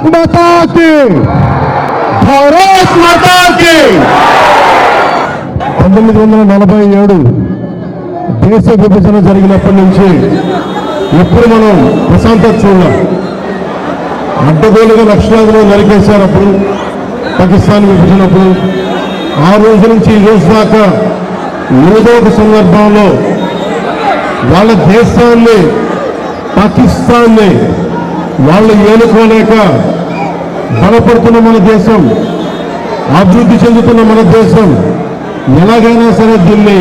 माता की, भारत माता की। 1947 దేశ విభజన జరిగినప్పటి నుంచి ఎప్పుడు మనం ప్రశాంతత చూడాలి. అడ్డగోలుగా లక్షలాదిలో నరికేశారు అప్పుడు పాకిస్తాన్ విభజనప్పుడు. ఆ రోజు నుంచి ఈ రోజు దాకా ఏదో ఒక సందర్భంలో వాళ్ళ దేశాన్ని పాకిస్తాన్ని వాళ్ళు ఏలుకోలేక బలపడుతున్న మన దేశం, అభివృద్ధి చెందుతున్న మన దేశం ఎలాగైనా సరే దీన్ని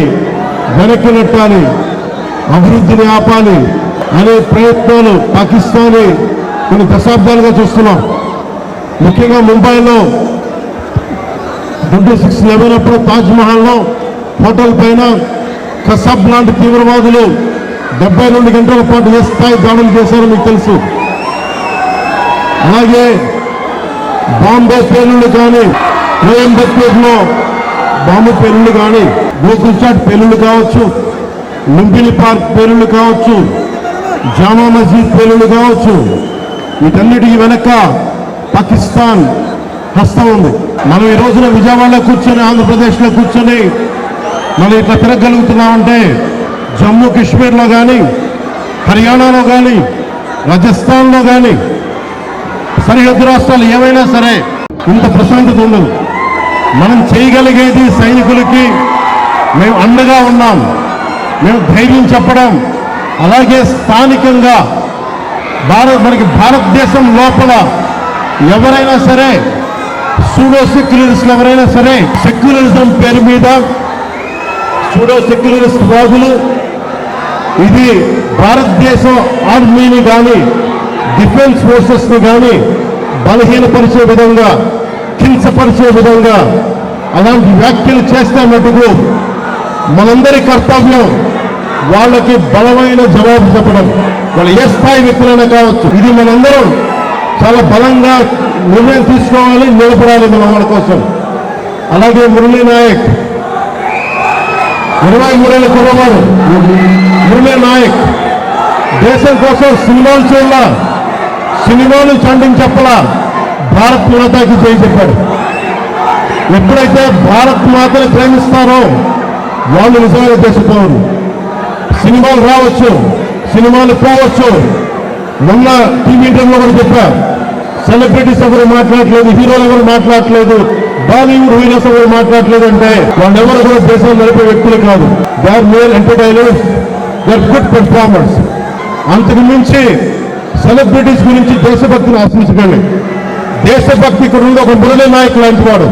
వెనక్కి నెట్టాలి, అభివృద్ధిని ఆపాలి అనే ప్రయత్నాలు పాకిస్తానీ కొన్ని దశాబ్దాలుగా చూస్తున్నాం. ముఖ్యంగా ముంబైలో 26/11 అప్పుడు తాజ్మహల్లో హోటల్ పైన కసబ్ లాంటి తీవ్రవాదులు 72 గంటల పాటు ఏ స్థాయి దాడులు చేశారో మీకు తెలుసు. అలాగే బాంబే పేలుళ్ళు కానీ, కోయంబత్తూరులో బాంబు పేలుళ్ళు కానీ, గోకుల్చాట్ పేలుళ్ళు కావచ్చు, లుంబిని పార్క్ పేలుళ్ళు కావచ్చు, జామా మస్జిద్ పేలుళ్ళు కావచ్చు, వీటన్నిటికీ వెనక పాకిస్తాన్ హస్తం ఉంది. మనం ఈ రోజున విజయవాడలో కూర్చొని, ఆంధ్రప్రదేశ్లో కూర్చొని మనం ఇట్లా తిరగలుగుతున్నామంటే జమ్మూ కాశ్మీర్లో కానీ, హర్యానాలో కానీ, రాజస్థాన్లో కానీ, సరిహద్దు రాష్ట్రాలు ఏమైనా సరే ఇంత ప్రశాంతత ఉండదు. మనం చేయగలిగేది సైనికులకి మేము అండగా ఉన్నాం, మేము ధైర్యం చెప్పడం, అలాగే స్థానికంగా మనకి భారతదేశం లోపల ఎవరైనా సరే సూడో సెక్యులరిస్టులు ఎవరైనా సరే సెక్యులరిజం పేరు మీద సూడో సెక్యులరిస్ట్ వాదులు ఇది భారతదేశం ఆర్మీని కానీ డిఫెన్స్ ఫోర్సెస్ని కానీ బలహీనపరిచే విధంగా, హింసపరిచే విధంగా అలాంటి వ్యాఖ్యలు చేస్తే మటుకు మనందరి కర్తవ్యం వాళ్ళకి బలమైన జవాబు చెప్పడం. వాళ్ళు ఏ స్థాయి వ్యక్తులైనా కావచ్చు. ఇది మనందరం చాలా బలంగా నిర్ణయం తీసుకోవాలి, నిలబడాలి మన వాళ్ళ కోసం. అలాగే మురళీ నాయక్ 23 ఏళ్ళ కుర్రవాడు మురళీ నాయక్ దేశం కోసం సినిమాలు చూడాల, సినిమాలు చండిని చెప్పలా, భారత్ మాతాకి చేయి చెప్పాడు. ఎప్పుడైతే భారత్ మాతని ప్రేమిస్తారో వాళ్ళు నిజమైన దేశపౌరులు. సినిమాలు రావచ్చు, సినిమాలు పోవచ్చు. మొన్న టీవీ ఇంటర్వ్యూలో కూడా చెప్పా, సెలబ్రిటీస్ ఎవరు మాట్లాడలేదు, హీరోలు ఎవరు మాట్లాడలేదు, బాలీవుడ్ హీరోస్ ఎవరు మాట్లాడలేదు అంటే వాళ్ళెవరు కూడా దేశం నడిపే వ్యక్తులు కాదు. They are mere entertainers, they are good performers. అంతకు మించి సెలబ్రిటీస్ గురించి దేశభక్తిని ఆశించకండి. దేశభక్తి ఇక్కడ ఉంది. ఒక మురళీ నాయక్ లాంటి వాడు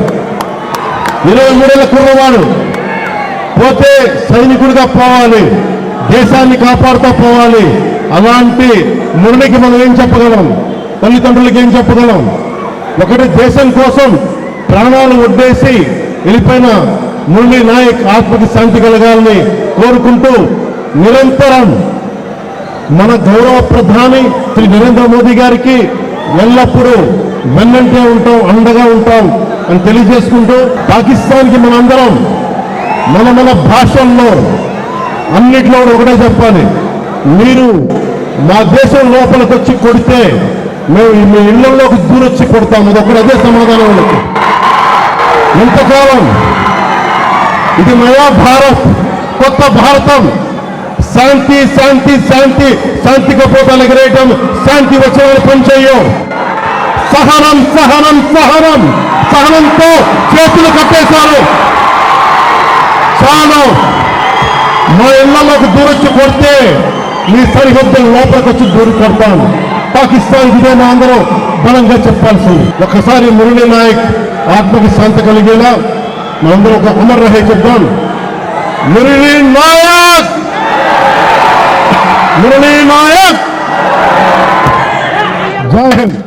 23 ఏళ్ళ కుర్రవాడు పోతే సైనికుడిగా పోవాలి, దేశాన్ని కాపాడుతూ పోవాలి. అలాంటి మురళికి మనం ఏం చెప్పగలం? తల్లిదండ్రులకి ఏం చెప్పగలం? ఒకటి దేశం కోసం ప్రాణాలు వడ్డేసి వెళ్ళిపోయిన మురళీ నాయక్ ఆత్మకి శాంతి కలగాలని కోరుకుంటూ నిరంతరం మన గౌరవ ప్రధాని శ్రీ నరేంద్ర మోదీ గారికి ఎల్లప్పుడూ వెన్నంటే ఉంటాం, అండగా ఉంటాం అని తెలియజేసుకుంటూ పాకిస్తాన్కి మనందరం మన భాషల్లో అన్నిట్లో ఒకటే చెప్పాలి, మీరు మా దేశం లోపలికి వచ్చి కొడితే మేము మీ ఇళ్లలోకి దూరొచ్చి కొడతాము. అదొకటి అదే సమాధానం వాళ్ళకి. ఎంతకాలం ఇది నయా భారత్, కొత్త భారతం, శాంతి శాంతి శాంతి, శాంతి కపోతాలు ఎగరేయటం, శాంతి వచ్చేవాళ్ళు పనిచేయం. సహనం సహనం సహనం, సహనంతో చేతులు కట్టేశారు. చాలు, మా ఇళ్లలోకి దూరొచ్చి కొడితే మీ సరిహద్దుల లోపలికి వచ్చి దూరం కొడతాను. పాకిస్తాన్ ఇదే మా అందరం బలంగా చెప్పాల్సింది. ఒకసారి మురళీ నాయక్ ఆత్మకి శాంతి కలిగేలా మనందరం ఒక అమర్ రహే చెప్తాం. మురళీ నాయక్, మురళీ నాయక్, జై హింద్.